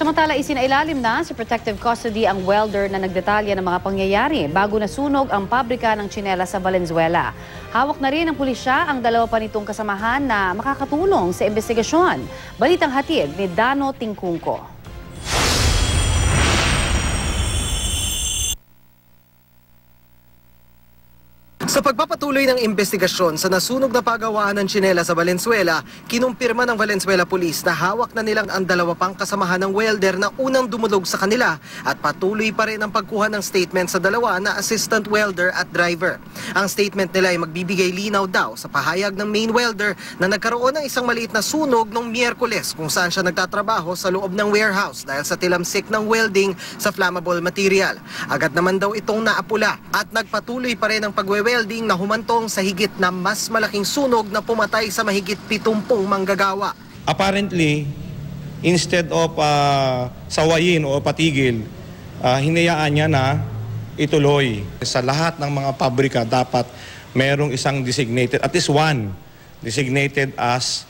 Samantala, isinailalim na sa protective custody ang welder na nagdetalya ng mga pangyayari bago nasunog ang pabrika ng tsinela sa Valenzuela. Hawak na rin ng pulisya ang dalawa pa nitong kasamahan na makakatulong sa investigasyon. Balitang hatid ni Dano Tingkungko. Sa pagpapatuloy ng investigasyon sa nasunog na pagawaan ng tsinela sa Valenzuela, kinumpirma ng Valenzuela Police na hawak na nilang ang dalawa pang kasamahan ng welder na unang dumulog sa kanila at patuloy pa rin ang pagkuha ng statement sa dalawa na assistant welder at driver. Ang statement nila ay magbibigay linaw daw sa pahayag ng main welder na nagkaroon ng isang maliit na sunog noong Miyerkules kung saan siya nagtatrabaho sa loob ng warehouse dahil sa tilamsik ng welding sa flammable material. Agad naman daw itong naapula at nagpatuloy pa rin ang pagwe-welding na humantong sa higit na mas malaking sunog na pumatay sa mahigit 70 manggagawa. Apparently, instead of sawayin o patigil, hinayaan niya na ituloy. Sa lahat ng mga pabrika, dapat mayroong isang designated, at least one, designated as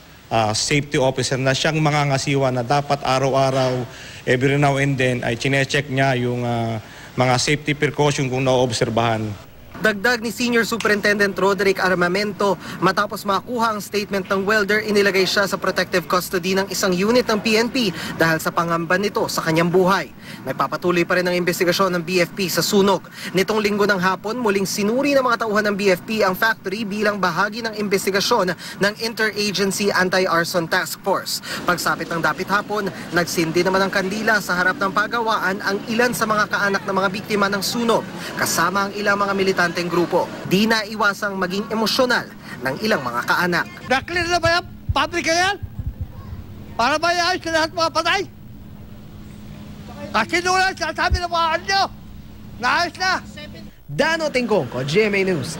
safety officer na siyang mangangasiwa na dapat araw-araw, every now and then, ay chinecheck niya yung mga safety precaution kung naoobserbahan. Dagdag ni Senior Superintendent Roderick Armamento, matapos makuha ang statement ng welder, inilagay siya sa protective custody ng isang unit ng PNP dahil sa pangamba nito sa kanyang buhay. Nagpapatuloy pa rin ang investigasyon ng BFP sa sunog. Nitong linggo ng hapon, muling sinuri ng mga tauhan ng BFP ang factory bilang bahagi ng investigasyon ng Interagency Anti-Arson Task Force. Pagsapit ng dapit hapon, nagsindi naman ng kandila sa harap ng pagawaan ang ilan sa mga kaanak ng mga biktima ng sunog, kasama ang ilang mga militanteng grupo. Di na iwasang maging emosyonal ng ilang mga kaanak. Naklir na ba yan? Pabrika yan? Para ba yan sa lahat mga patay? Kasi nung lang sasabi ng mga kanyo, naayos na. Dano Tingkungko, GMA News.